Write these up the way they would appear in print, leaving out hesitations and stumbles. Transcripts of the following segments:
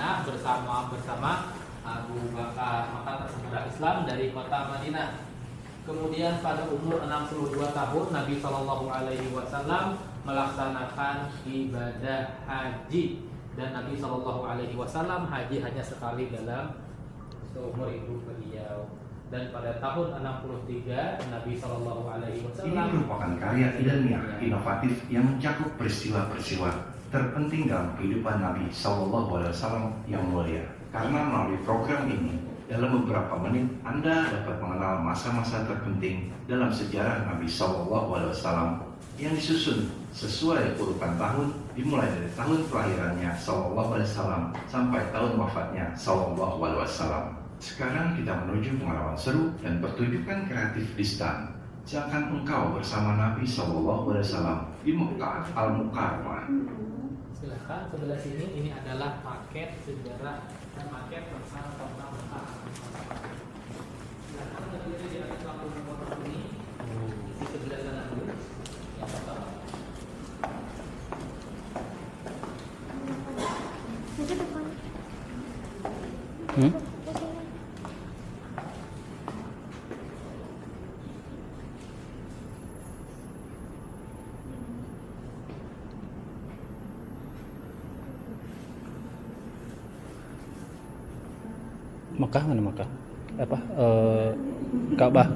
Madinah bersama Abu Bakar. Maka tersebarlah Islam dari kota Madinah. Kemudian pada umur 62 tahun Nabi Shallallahu Alaihi Wasallam melaksanakan ibadah haji, dan Nabi Shallallahu Alaihi Wasallam haji hanya sekali dalam seumur hidup beliau. Dan pada tahun 63 Nabi Shallallahu Alaihi Wasallam ini merupakan karya ilmiah inovatif yang mencakup peristiwa-peristiwa terpenting dalam kehidupan Nabi Shallallahu Alaihi Wasallam yang mulia. Karena melalui program ini, dalam beberapa menit Anda dapat mengenal masa-masa terpenting dalam sejarah Nabi Shallallahu Alaihi Wasallam yang disusun sesuai urutan tahun, dimulai dari tahun kelahirannya Shallallahu Alaihi Wasallam sampai tahun wafatnya Shallallahu Alaihi Wasallam. Sekarang kita menuju pengalaman seru dan pertunjukan kreatif di stan. Seakan engkau bersama Nabi Shallallahu Alaihi Wasallam di Mekah Al-Mukarramah. Silahkan sebelah sini, ini adalah paket sejarah dan paket tentang Mekah. Silahkan berdiri di atas lampu motor ini, di sebelah sana dulu. Yang pertama. Mekah mana Mekah? Apa? Ka'bah mana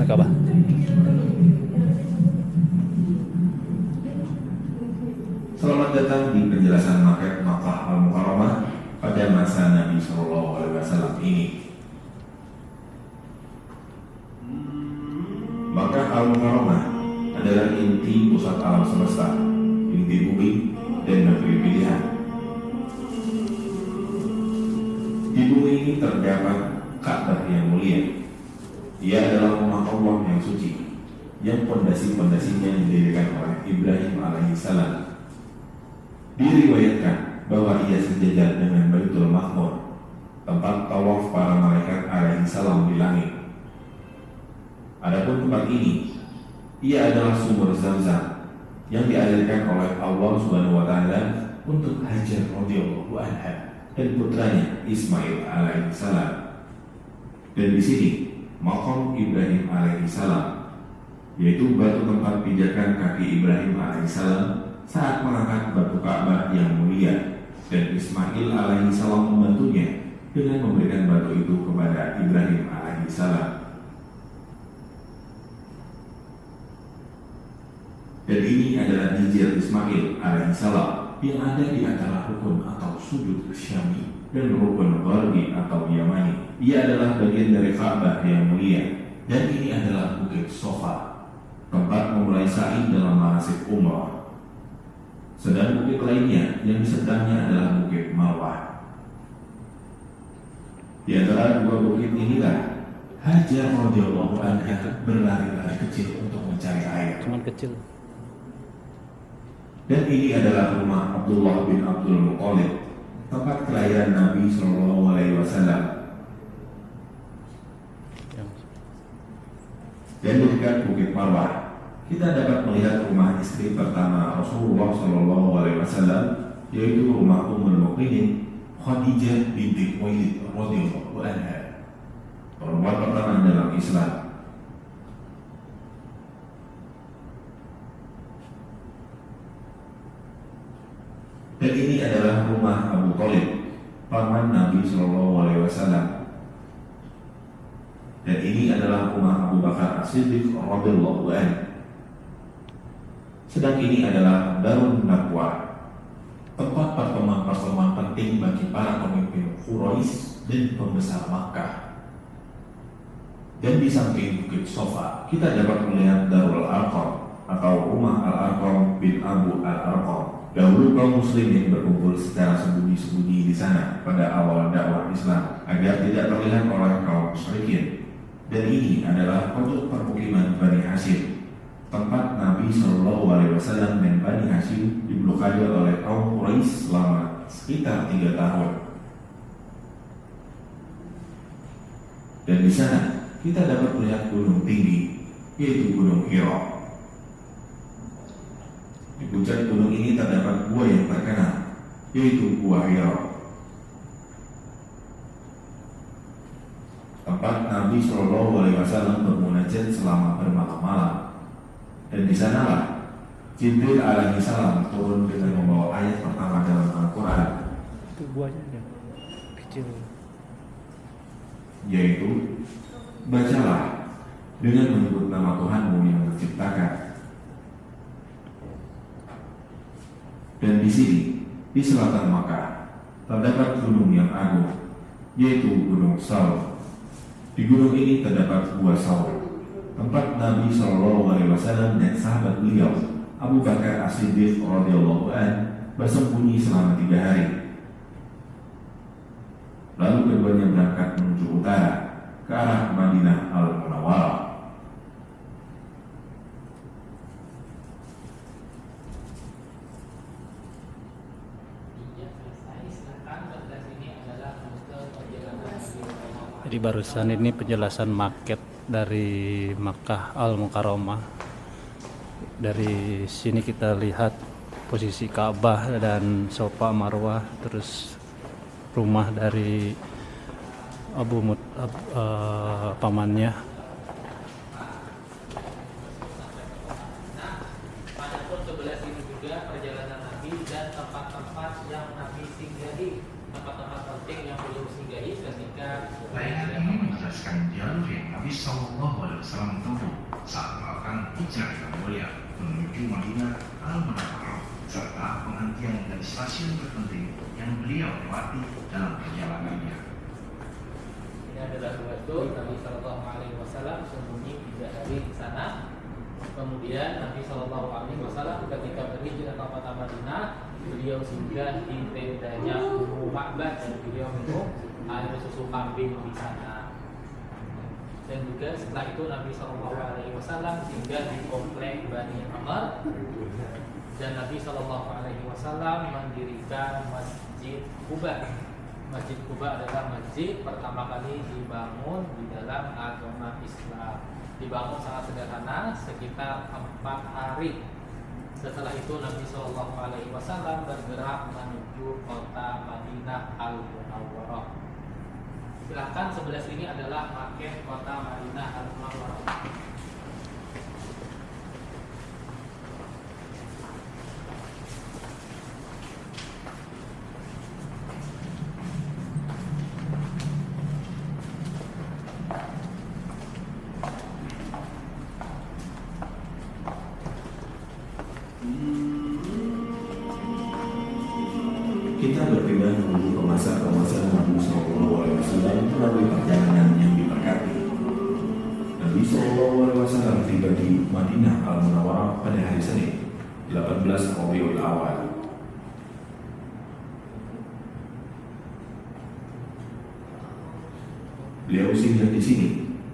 Ka'bah? Selamat datang di penjelasan maket Makkah Al-Mukarramah pada masa Nabi Shallallahu Alaihi Wasallam ini. Makkah Al-Mukarramah adalah inti pusat alam semesta, inti bumi dan negeri pilihan. Di bumi ini terdapat Ka'bah yang mulia. Ia adalah rumah Allah yang suci, yang pondasi-pondasinya didirikan oleh Ibrahim alaihissalam. Diriwayatkan bahwa ia sejajar dengan Baitul Ma'mur, tempat tawaf para malaikat alaihissalam di langit. Adapun tempat ini, ia adalah sumber Zam-Zam yang dialirkan oleh Allah Subhanahu wa taala untuk Hajar radhiyallahu anha dan putranya Ismail alaihissalam. Dan di sini makam Ibrahim alaihissalam, yaitu batu tempat pijakan kaki Ibrahim alaihissalam saat mengangkat batu Ka'bah yang mulia, dan Ismail alaihissalam membantunya dengan memberikan batu itu kepada Ibrahim alaihissalam. Dan ini adalah hijr Ismail alaihissalam yang ada di antara rukun atau sujud Syami dan rukun Gharbi atau Yamani. Ia adalah bagian dari Ka'bah yang mulia, dan ini adalah Bukit Sofa, tempat memulai sa'i dalam manasik umrah. Sedang bukit lainnya yang di sebelahnya adalah Bukit Marwah. Di antara dua bukit inilah Hajar radhiyallahu anha berlari-lari kecil untuk mencari air. Cuman kecil. Dan ini adalah rumah Abdullah bin Abdul Muttalib, tempat kelahiran Nabi Shallallahu Alaihi Wasallam. Dan di dekat Bukit Marwah, kita dapat melihat rumah istri pertama Rasulullah Shallallahu Alaihi Wasallam, yaitu rumah Ummul Mukminin Khadijah binti Khuwailid radhiyallahu anha, perempuan pertama dalam Islam. Dan ini adalah rumah Abu Thalib, paman Nabi Shallallahu Alaihi Wasallam. Dan ini adalah rumah Abu Bakar As-Siddiq radhiyallahu anhu. Sedang ini adalah Darun Nadwah, tempat pertemuan-pertemuan penting bagi para pemimpin Quraisy dan pembesar Makkah. Dan di samping Bukit Sofa, kita dapat melihat Darul Arqam atau rumah Al-Arqam bin Abu Al-Arqam. Dahulu kaum muslimin berkumpul secara sembunyi-sembunyi di sana pada awal dakwah Islam agar tidak terlihat oleh kaum musyrikin. Dan ini adalah pojok permukiman Bani Hashim, tempat Nabi Shallallahu Alaihi Wasallam dan Bani Hashim diblokade oleh kaum Quraisy selama sekitar 3 tahun. Dan di sana kita dapat melihat gunung tinggi, yaitu Gunung Hira. Di puncak gunung ini terdapat gua yang terkenal, yaitu Gua Hira, tempat Nabi Shallallahu Alaihi Wasallam bermunajat selama bermalam-malam. Dan di sanalah Jibril alaihi salam turun dengan membawa ayat pertama dalam Al-Quran, Itu buahnya ada kecil. yaitu bacalah dengan menyebut nama Tuhanmu yang menciptakan. Dan di sini, di selatan Makkah, terdapat gunung yang agung, yaitu Gunung Saur. Di gunung ini terdapat Gua Saur, tempat Nabi Shallallahu Alaihi Wasallam dan sahabat beliau Abu Bakar As-Siddiq radhiyallahu an bersembunyi selama 3 hari. Lalu keduanya berangkat menuju utara ke arah Madinah Al-Munawwarah. Iya, selesai. Silakan. Sebelah sini adalah rute perjalanan Nabi. Jadi barusan ini penjelasan maket dari Makkah Al-Mukarramah. Dari sini kita lihat posisi Ka'bah dan Safa Marwah, terus rumah dari pamannya. Adapun sebelah sini juga perjalanan Nabi dan tempat-tempat yang Nabi singgahi, tempat-tempat penting yang beliau singgahi ketika Layanan ini menjelaskan jalur yang Nabi Sallallahu Alaihi Wasallam tempuh saat melakukan hijrah yang mulia menuju Madinah Al-Munawwarah, serta penghentian dan stasiun terpenting yang beliau lewati dalam perjalanannya. ini adalah waktu Nabi Shallallahu Alaihi Wasallam sembunyi 3 hari di sana. Kemudian Nabi Shallallahu Alaihi Wasallam ketika berhijrah ke kota Madinah, beliau singgah di tendanya Ummu Ma'bad dan beliau minum air susu kambing di sana. Dan juga setelah itu Nabi Shallallahu Alaihi Wasallam singgah di komplek Bani Amr, dan Nabi Shallallahu Alaihi Wasallam mendirikan Masjid Quba. Masjid Quba adalah masjid pertama kali dibangun di dalam agama Islam. Dibangun sangat sederhana, sekitar 4 hari. Setelah itu Nabi Shallallahu Alaihi Wasallam bergerak menuju kota Madinah Al-Munawwarah. Silahkan, sebelah sini adalah maket kota Madinah Al-Munawwarah. Kita berpindah menuju ke masa Nabi Shallallahu Alaihi Wasallam melalui perjalanan yang diberkati. Nabi Shallallahu Alaihi Wasallam tiba di Madinah Al-Munawwarah pada hari Senin, 18 Rabiul Awal. Beliau singgah di sini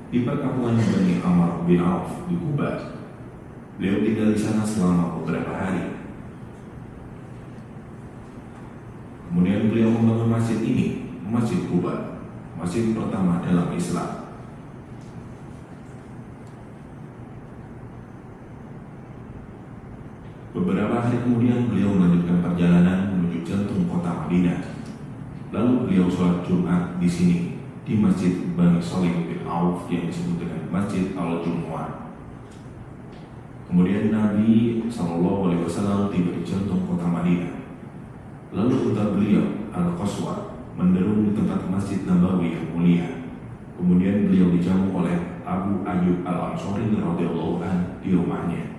di perkampungan Bani Amr bin Auf di Quba. Beliau tinggal di sana selama beberapa hari. Kemudian beliau membangun masjid ini, Masjid Quba, masjid pertama dalam Islam. Beberapa hari kemudian beliau melanjutkan perjalanan menuju jantung kota Madinah. Lalu beliau sholat Jumat di sini, di Masjid Bani Salim bin Auf yang disebut dengan Masjid Al-Jumu'ah. Kemudian Nabi SAW tiba di jantung kota Madinah. Lalu unta beliau Al-Qaswa menderum di tempat Masjid Nabawi yang mulia. Kemudian beliau dijamu oleh Abu Ayyub Al-Ansari radhiyallahu anhu di rumahnya.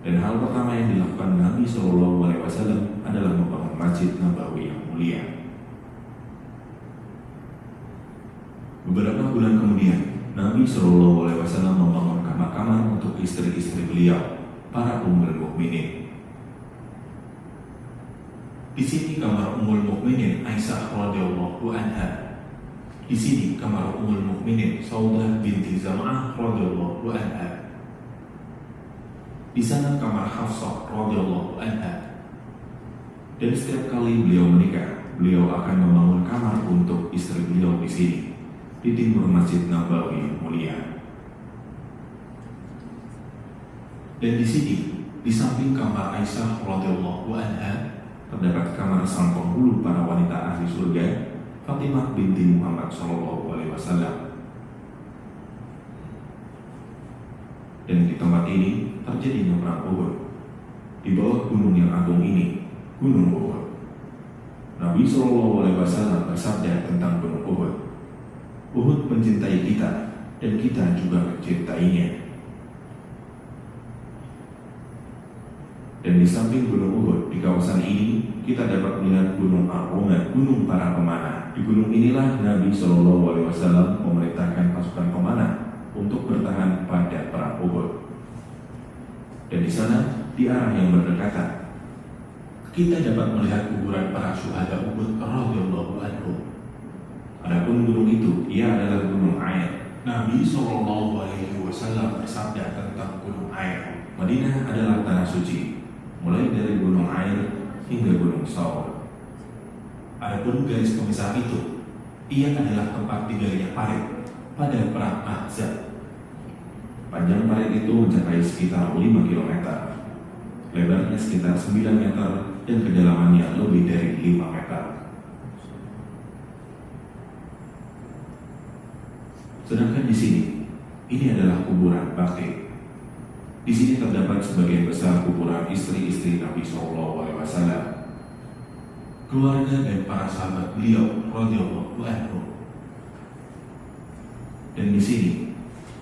Dan hal pertama yang dilakukan Nabi SAW adalah membangun Masjid Nabawi yang mulia. Beberapa bulan kemudian, Nabi SAW membangun kamar-kamar untuk istri-istri beliau, para ummul mukminin. Di sini kamar Ummul Mukminin Aisyah radhiyallahu anha. Di sini kamar Ummul Mukminin Saudah binti Zam'ah radhiyallahu anha. Di sana kamar Hafsah radhiyallahu anha. Dan setiap kali beliau menikah, beliau akan membangun kamar untuk istri beliau di sini, di timur Masjid Nabawi yang mulia. Dan di sini, di samping kamar Aisyah radhiyallahu anha, terdapat kamar sang penghulu para wanita ahli surga, Fatimah binti Muhammad SAW. Dan di tempat ini terjadinya perang Uhud. Di bawah gunung yang agung ini, Gunung Uhud, Nabi SAW bersabda tentang Gunung Uhud, Uhud mencintai kita dan kita juga mencintainya. Dan di samping Gunung Uhud, di kawasan ini kita dapat melihat Gunung Ar-Rumah, gunung para pemanah. Di gunung inilah Nabi SAW memerintahkan pasukan pemanah untuk bertahan pada perang Uhud. Dan di sana, di arah yang berdekatan, kita dapat melihat kuburan para syuhada Uhud radhiyallahu anhum. Adapun gunung itu, ia adalah Gunung Air. Nabi SAW bersabda tentang Gunung Air, Madinah adalah tanah suci, mulai dari Gunung Air hingga Gunung Saur. Adapun garis pemisah itu, ia adalah tempat tinggalnya parit pada perang Ahzab. Panjang parit itu mencapai sekitar 5 km, lebarnya sekitar 9 meter, dan kedalamannya lebih dari 5 meter. Sedangkan di sini, ini adalah kuburan Baqi. Di sini terdapat sebagian besar kuburan istri-istri Nabi SAW, keluarga dan para sahabat beliau radhiyallahu anhum. Dan di sini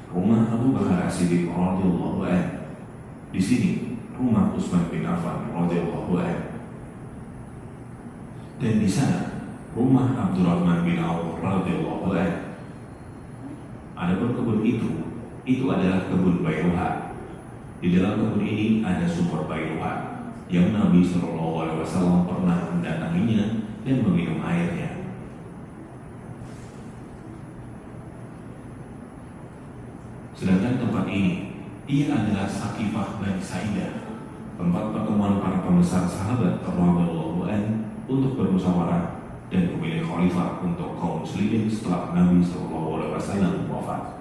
rumah Abu Bakar As-Siddiq radhiyallahu anhu. Di sini rumah Utsman bin Affan radhiyallahu anhu. Dan di sana rumah Abdurrahman bin Auf radhiyallahu anhu. Adapun kebun itu adalah kebun Bairuha. Di dalam kebun ini ada sumber Bairuha yang Nabi SAW pernah mendatanginya dan meminum airnya. Sedangkan tempat ini, ia adalah Sakifah Bani Sa'idah, tempat pertemuan para pembesar sahabat radhiyallahu anhu untuk bermusyawarah dan memilih khalifah untuk kaum muslimin setelah Nabi SAW wafat.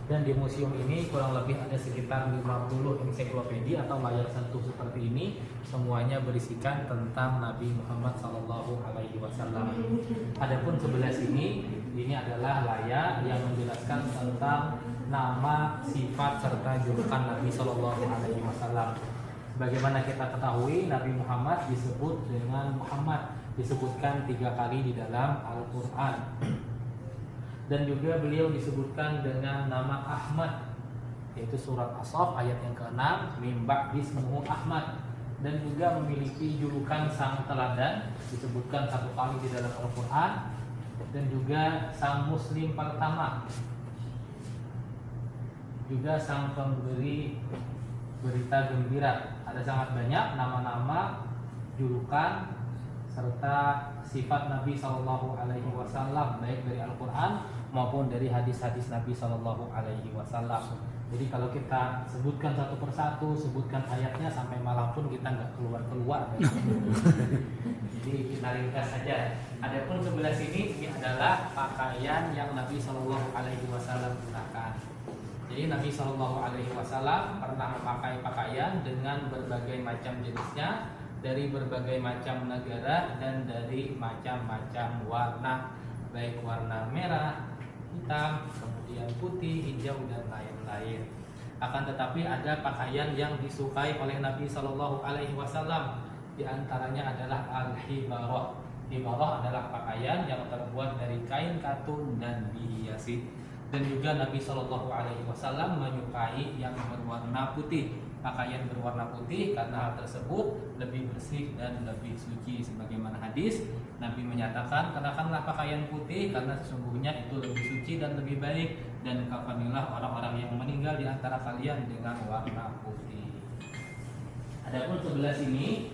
Dan di museum ini kurang lebih ada sekitar 50 ensiklopedia atau layar sentuh seperti ini, semuanya berisikan tentang Nabi Muhammad SAW. Adapun sebelah sini, ini adalah layar yang menjelaskan tentang nama, sifat serta julukan Nabi SAW. Bagaimana kita ketahui Nabi Muhammad disebut dengan Muhammad, disebutkan 3 kali di dalam Al-Quran. Dan juga beliau disebutkan dengan nama Ahmad, yaitu surat As-Saff ayat yang ke-6, mim ba'dismuhu Ahmad. Dan juga memiliki julukan sang teladan, disebutkan 1 kali di dalam Al-Quran. Dan juga sang muslim pertama, juga sang pemberi berita gembira. Ada sangat banyak nama-nama, julukan serta sifat Nabi SAW, baik dari Al-Quran maupun dari hadis-hadis Nabi SAW. Jadi kalau kita sebutkan satu persatu, sebutkan ayatnya sampai malam pun kita nggak keluar-keluar. Jadi kita ringkas saja. Adapun sebelah sini ini adalah pakaian yang Nabi SAW gunakan. Jadi Nabi SAW pernah memakai pakaian dengan berbagai macam jenisnya, dari berbagai macam negara dan dari macam-macam warna, baik warna merah, hitam, kemudian putih, hijau, dan lain-lain. Akan tetapi ada pakaian yang disukai oleh Nabi SAW. Di antaranya adalah al-hibarah. Hibarah adalah pakaian yang terbuat dari kain katun dan dihiasi. Dan juga Nabi SAW menyukai yang berwarna putih. Pakaian berwarna putih karena hal tersebut lebih bersih dan lebih suci. Sebagaimana hadis, Nabi menyatakan, kenakanlah pakaian putih karena sesungguhnya itu lebih suci dan lebih baik, dan kafanilah orang-orang yang meninggal di antara kalian dengan warna putih. Adapun sebelah sini,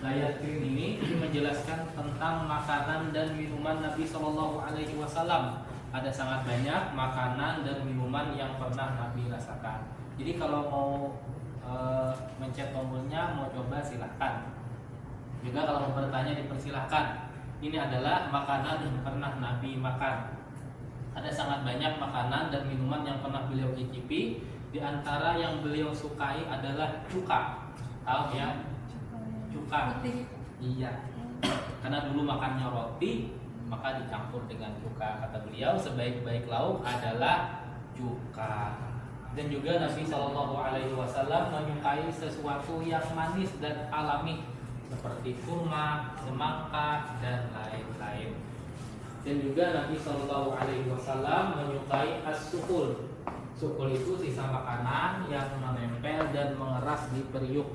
layar screen ini menjelaskan tentang makanan dan minuman Nabi Shallallahu Alaihi Wasallam. Ada sangat banyak makanan dan minuman yang pernah Nabi rasakan. Jadi kalau mau mencet tombolnya, mau coba silahkan. Juga kalau mau bertanya dipersilahkan. Ini adalah makanan yang pernah Nabi makan. Ada sangat banyak makanan dan minuman yang pernah beliau icipi. Di antara yang beliau sukai adalah cuka. Tahu ya? Cuka. Iya. Karena dulu makannya roti, maka dicampur dengan cuka. Kata beliau, sebaik-baik lauk adalah cuka. Dan juga Nabi Shallallahu Alaihi Wasallam menyukai sesuatu yang manis dan alami seperti kurma, semangka, dan lain-lain. Dan juga Nabi Shallallahu Alaihi Wasallam menyukai as-sukul. Sukul itu sisa makanan yang menempel dan mengeras di periuk.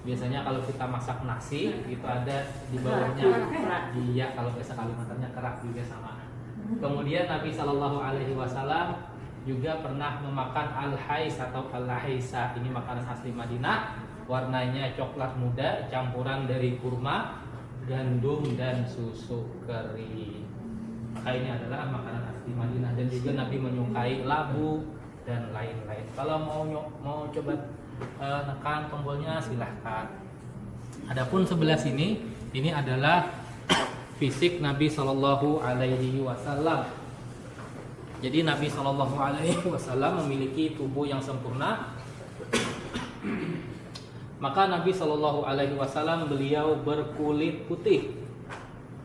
Biasanya kalau kita masak nasi, itu ada di bawahnya. Iya, kalau biasa Kalimantannya kerak juga sama. Kemudian Nabi Shallallahu Alaihi Wasallam juga pernah memakan al-hais atau al-lahaisa. Ini makanan asli Madinah. Warnanya coklat muda, campuran dari kurma, gandum, dan susu kering. Maka ini adalah makanan asli Madinah. Dan juga Nabi menyukai labu dan lain-lain. Kalau mau coba nekan tombolnya silahkan. Adapun sebelah sini, ini adalah fisik Nabi Shallallahu Alaihi Wasallam. Jadi Nabi Shallallahu Alaihi Wasallam memiliki tubuh yang sempurna. Maka Nabi Shallallahu Alaihi Wasallam beliau berkulit putih,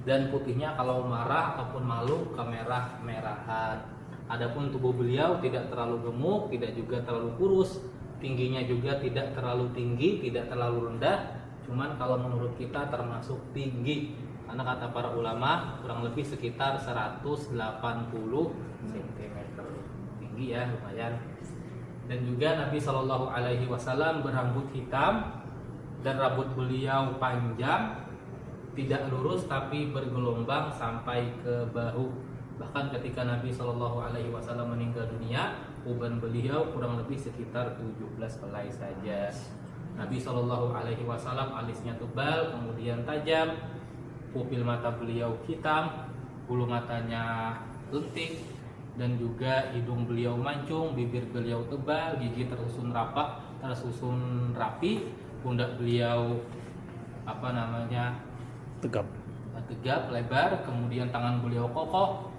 dan putihnya kalau marah ataupun malu kemerah-merahan. Adapun tubuh beliau tidak terlalu gemuk, tidak juga terlalu kurus, tingginya juga tidak terlalu tinggi, tidak terlalu rendah. Cuman kalau menurut kita termasuk tinggi, karena kata para ulama kurang lebih sekitar 180 cm. Tinggi ya, lumayan. Dan juga Nabi Shallallahu Alaihi Wasallam berambut hitam, dan rambut beliau panjang, tidak lurus tapi bergelombang sampai ke bahu. Bahkan ketika Nabi Shallallahu Alaihi Wasallam meninggal dunia, uban beliau kurang lebih sekitar 17 helai saja. Nabi Shallallahu Alaihi Wasallam alisnya tebal, kemudian tajam, pupil mata beliau hitam, bulu matanya lentik, dan juga hidung beliau mancung, bibir beliau tebal, gigi tersusun rapi, pundak beliau tegap lebar, kemudian tangan beliau kokoh.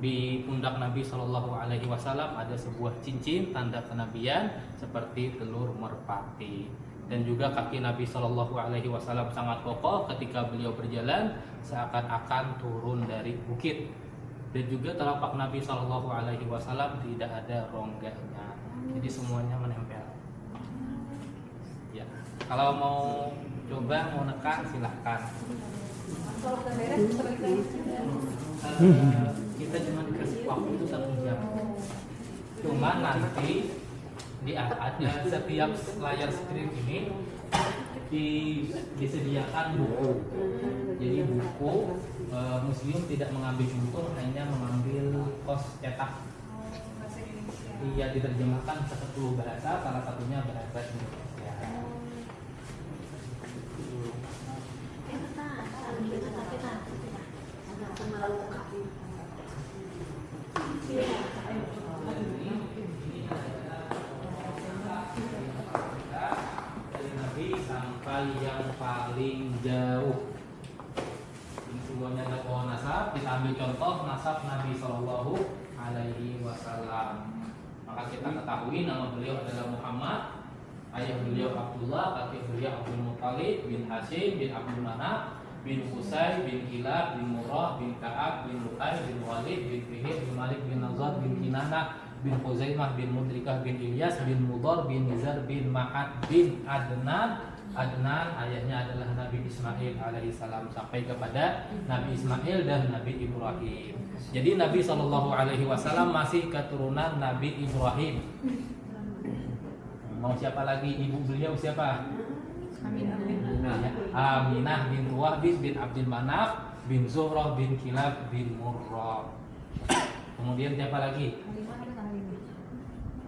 Di pundak Nabi Shallallahu Alaihi Wasallam ada sebuah cincin tanda kenabian seperti telur merpati. Dan juga kaki Nabi Shallallahu Alaihi Wasallam sangat kokoh ketika beliau berjalan, seakan-akan turun dari bukit. Dan juga telapak Nabi Shallallahu Alaihi Wasallam tidak ada rongganya, jadi semuanya menempel. Ya, kalau mau coba mau nekan silahkan. Kita cuma dikasih waktu itu 1 jam. Cuma nanti ada setiap layar screen ini disediakan buku. Jadi buku museum tidak mengambil buku, hanya mengambil kos cetak. Iya, diterjemahkan ke 10 bahasa, salah satunya bahasa Indonesia. Sampai yang paling jauh. Ini semuanya ada pohon nasab. Kita ambil contoh nasab Nabi Shallallahu Alaihi Wasallam. Maka kita ketahui nama beliau adalah Muhammad, ayah beliau Abdullah, kakek beliau Abdul Muttalib bin Hashim bin Abdul Manaf bin Qusay bin Kilab bin Murrah bin Ka'ab bin Lu'ay bin Walid bin Fihir bin Malik bin Nazar bin Kinanah bin Khuzaimah bin Mudrikah bin Ilyas bin Mudar bin Nizar bin Ma'ad bin Adnan. Adnan ayahnya adalah Nabi Ismail alaihissalam, sampai kepada Nabi Ismail dan Nabi Ibrahim. Jadi Nabi Shallallahu Alaihi Wasallam masih keturunan Nabi Ibrahim. Mau siapa lagi? Ibu beliau siapa? Aminah bin Wahb bin Abdul Manaf bin Zuhrah bin Kilab bin Murrah. Kemudian siapa lagi?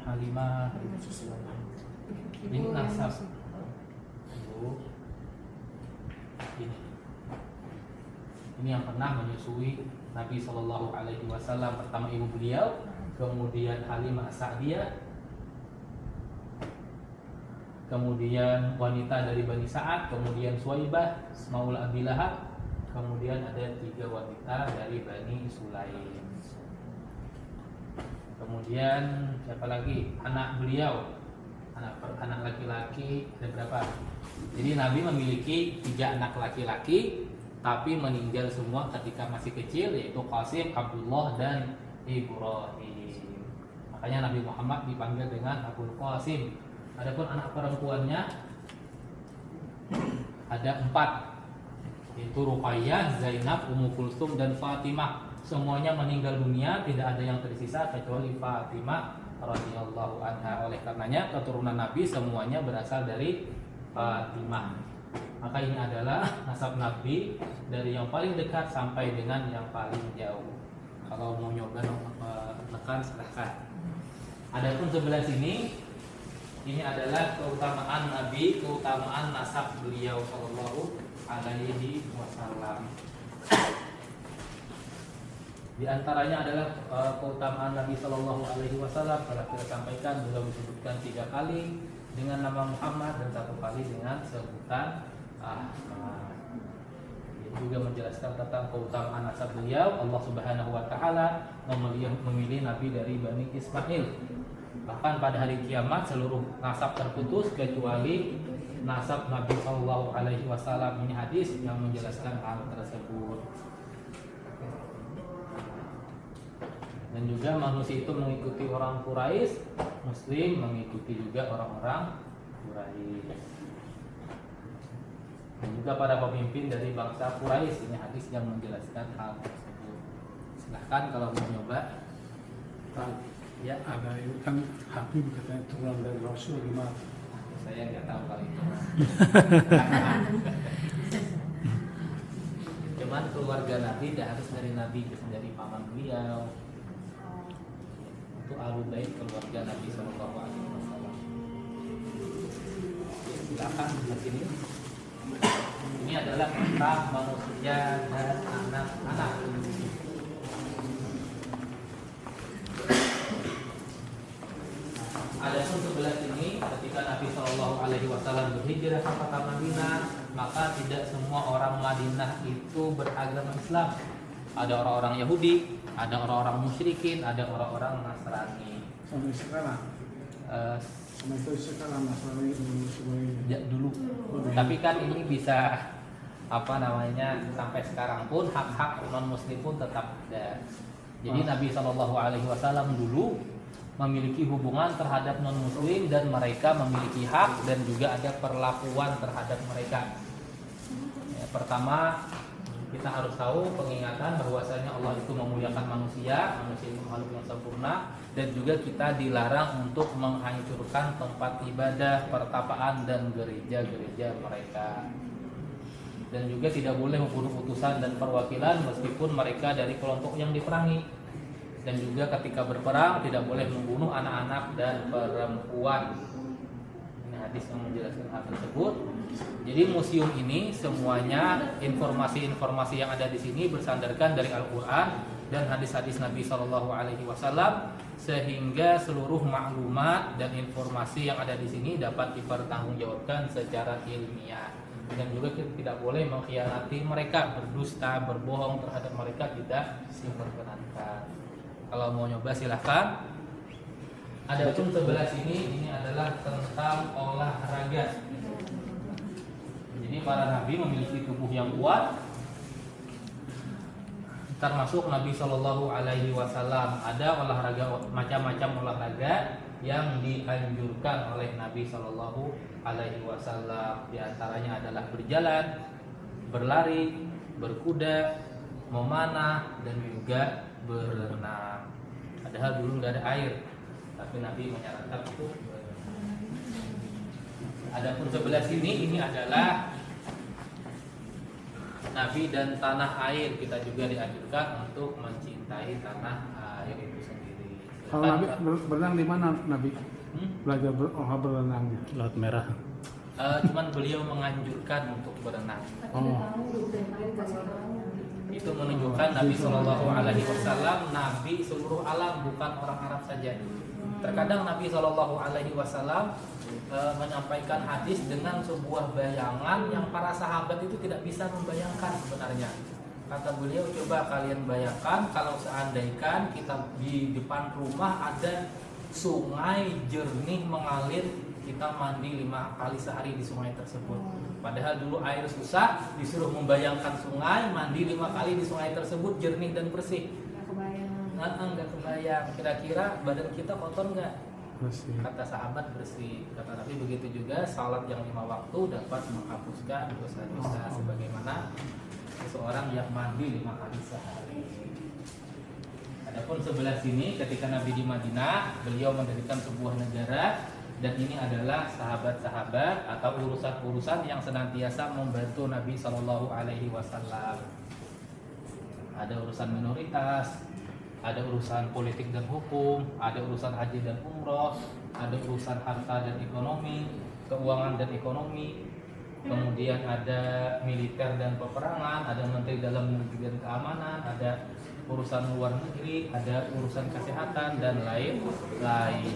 Halimah. Ini nasab. Ini yang pernah menyusui Nabi Shallallahu Alaihi Wasallam. Pertama ibu beliau, kemudian Halimah Sa'diyah, kemudian wanita dari Bani Sa'ad, kemudian Suwaibah Maula Abi Lahab, kemudian ada 3 wanita dari Bani Sulaim. Kemudian siapa lagi? Anak beliau, anak laki-laki ada berapa? Jadi Nabi memiliki 3 anak laki-laki, tapi meninggal semua ketika masih kecil, yaitu Qasim, Abdullah, dan Ibrahim. Makanya Nabi Muhammad dipanggil dengan Abul Qasim. Adapun anak perempuannya ada 4, yaitu Ruqayyah, Zainab, Ummu Kulsum, dan Fatimah. Semuanya meninggal dunia, tidak ada yang tersisa kecuali Fatimah radhiyallahu anha. Oleh karenanya keturunan Nabi semuanya berasal dari Fatimah. Maka ini adalah nasab Nabi dari yang paling dekat sampai dengan yang paling jauh. Kalau mau nyoba tekan silahkan. Adapun sebelah sini, ini adalah keutamaan Nabi, keutamaan nasab beliau sallallahu alaihi wasallam. Di antaranya adalah keutamaan Nabi sallallahu alaihi wasallam telah kita sampaikan, beliau disebutkan 3 kali dengan nama Muhammad dan 1 kali dengan sebutan Ahmad. Ini juga menjelaskan tentang keutamaan nasab beliau. Allah Subhanahu wa taala memilih nabi dari Bani Ismail. Bahkan pada hari kiamat seluruh nasab terputus kecuali nasab Nabi sallallahu alaihi wasallam. Ini hadis yang menjelaskan hal tersebut. Dan juga manusia itu mengikuti orang Quraisy, Muslim mengikuti juga orang-orang Quraisy. Dan juga para pemimpin dari bangsa Quraisy. Ini hadis yang menjelaskan hal tersebut. Silahkan kalau mau nyoba. Ya, ada itu kan Habib katanya turunan dari Rasul gimana? saya nggak tahu kali itu. Cuman keluarga Nabi tidak harus dari Nabi, bisa dari paman beliau. Itu Ahlul Bait, keluarga Nabi Sallallahu Alaihi Wasallam. Silakan di sini. Ini adalah tentang manusia dan anak-anak. Adapun sebelah sini, ketika Nabi Shallallahu Alaihi Wasallam berhijrah ke kota Madinah, maka tidak semua orang Madinah itu beragama Islam. Ada orang-orang Yahudi, ada orang-orang musyrikin, ada orang-orang Nasrani. Sampai sekarang, sampai sekarang Nasrani semuanya. Ya, dulu. Tapi kan ini bisa sampai sekarang pun hak-hak non Muslim pun tetap ada. Jadi Nabi Shallallahu Alaihi Wasallam dulu memiliki hubungan terhadap non Muslim dan mereka memiliki hak dan juga ada perlakuan terhadap mereka. Ya, pertama kita harus tahu pengingatan bahwasanya Allah itu memuliakan manusia itu makhluk yang sempurna, dan juga kita dilarang untuk menghancurkan tempat ibadah, pertapaan dan gereja-gereja mereka. Dan juga tidak boleh membunuh utusan dan perwakilan meskipun mereka dari kelompok yang diperangi. Dan juga ketika berperang tidak boleh membunuh anak-anak dan perempuan. Ini hadis yang menjelaskan hal tersebut. Jadi museum ini semuanya informasi-informasi yang ada di sini bersandarkan dari Al-Qur'an dan hadis-hadis Nabi Shallallahu Alaihi Wasallam, sehingga seluruh maklumat dan informasi yang ada di sini dapat dipertanggungjawabkan secara ilmiah. Dan juga kita tidak boleh mengkhianati mereka, berdusta, berbohong terhadap mereka tidak diperkenankan. Kalau mau nyoba silahkan. Adapun sebelah sini ini adalah tentang olahraga. Jadi para nabi memiliki tubuh yang kuat, termasuk Nabi Shallallahu Alaihi Wasallam. Ada olahraga, macam-macam olahraga yang dianjurkan oleh Nabi Shallallahu Alaihi Wasallam. Di antaranya adalah berjalan, berlari, berkuda, memanah, dan juga berenang. Padahal dulu nggak ada air, tapi Nabi menyarankan itu. Adapun sebelah sini ini adalah Nabi dan tanah air. Kita juga dianjurkan untuk mencintai tanah air itu sendiri. Kalau Nabi berenang di mana Nabi? Belajar berenangnya. Laut Merah. Cuman beliau menganjurkan untuk berenang. Itu menunjukkan Nabi Shallallahu Alaihi Wasallam Nabi seluruh alam, bukan orang Arab saja. Terkadang Nabi Shallallahu Alaihi Wasallam menyampaikan hadis dengan sebuah bayangan yang para sahabat itu tidak bisa membayangkan sebenarnya. Kata beliau, coba kalian bayangkan kalau seandainya kita di depan rumah ada sungai jernih mengalir, kita mandi 5 kali sehari di sungai tersebut. Padahal dulu air susah, disuruh membayangkan sungai, mandi 5 kali di sungai tersebut jernih dan bersih. Nggak kebayang. Kira-kira badan kita kotor nggak? Bersih. Kata sahabat bersih. Kata Nabi begitu juga, salat yang 5 waktu dapat menghapuskan dosa-dosa sebagaimana seseorang yang mandi 5 kali sehari. Adapun sebelah sini, ketika Nabi di Madinah, beliau mendirikan sebuah negara. Dan ini adalah sahabat-sahabat atau urusan-urusan yang senantiasa membantu Nabi Shallallahu Alaihi Wasallam. Ada urusan minoritas, ada urusan politik dan hukum, ada urusan haji dan umroh, ada urusan harta dan ekonomi, keuangan dan ekonomi, kemudian ada militer dan peperangan, ada menteri dalam negeri dan keamanan, ada urusan luar negeri, ada urusan kesehatan dan lain-lain.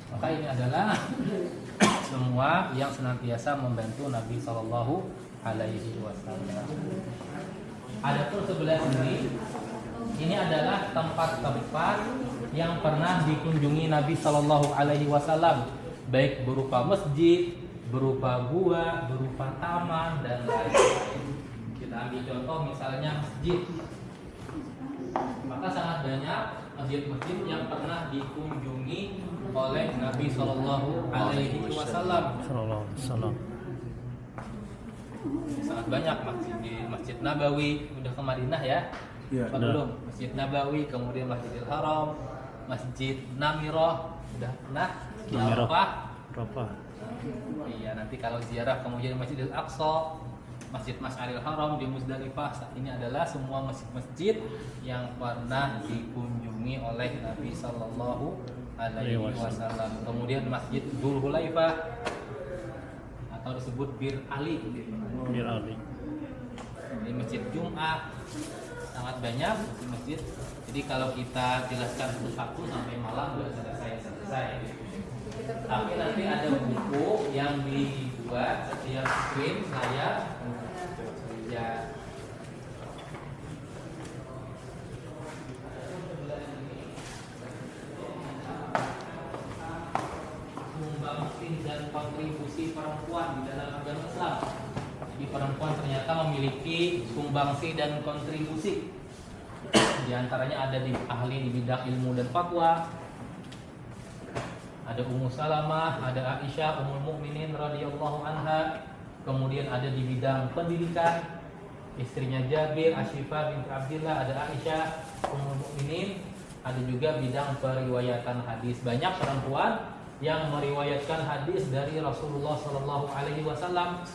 Maka ini adalah semua yang senantiasa membantu Nabi Shallallahu Alaihi Wasallam. Adapun sebelah ini adalah tempat-tempat yang pernah dikunjungi Nabi Shallallahu Alaihi Wasallam, baik berupa masjid, berupa gua, berupa taman dan lain-lain. Kita ambil contoh misalnya masjid. Maka sangat banyak masjid-masjid yang pernah dikunjungi oleh Nabi Shallallahu Alaihi Wasallam. Sangat banyak masjid di Masjid Nabawi, udah ke Madinah ya? Iya. Belum. Masjid Nabawi, kemudian Masjidil Haram, Masjid Namirah, udah pernah? Berapa? Iya, nanti kalau ziarah kemudian Masjidil Aqsa, Masjid Masyaril Haram di Muzdalifah. Ini adalah semua masjid-masjid yang pernah dikunjungi oleh Nabi Sallallahu Alaihi Wasallam. Kemudian Masjid Dzul Hulaifah atau disebut Bir Ali. Ini Masjid Jum'ah, sangat banyak masjid. Jadi kalau kita jelaskan satu-satu sampai malam nggak selesai. Tapi nanti ada buku yang dibuat setiap screen saya ya. Sumbangsi dan kontribusi perempuan di dalam agama Islam. Jadi perempuan ternyata memiliki sumbangsi dan kontribusi. Di antaranya ada di ahli di bidang ilmu dan fatwa. Ada Ummu Salamah, ada Aisyah Ummul Mukminin radhiyallahu anha. Kemudian ada di bidang pendidikan, istrinya Jabir, Asyifa binti Abdillah, ada Aisyah Ummul Mukminin. Ada juga bidang periwayatan hadis. Banyak perempuan yang meriwayatkan hadis dari Rasulullah Sallallahu Alaihi Wasallam.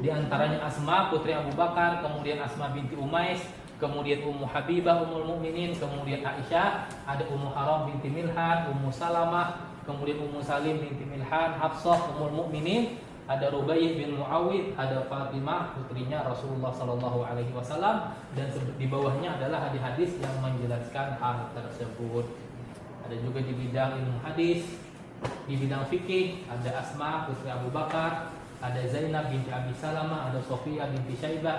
Di antaranya Asma putri Abu Bakar, kemudian Asma binti Umais, kemudian Ummu Habibah Ummul Mukminin, kemudian Aisyah, ada Ummu Haram binti Milhan, Ummu Salamah, kemudian Ummu Salim binti Milhan, Hafsah Ummul Mukminin, ada Rubaiyah bin Muawid, ada Fatimah putrinya Rasulullah Sallallahu Alaihi Wasallam, dan di bawahnya adalah hadis-hadis yang menjelaskan hal tersebut. Ada juga di bidang ilmu hadis, di bidang fikih ada Asma putri Abu Bakar, ada Zainab binti Abi Salamah, ada Sofia binti Syaibah,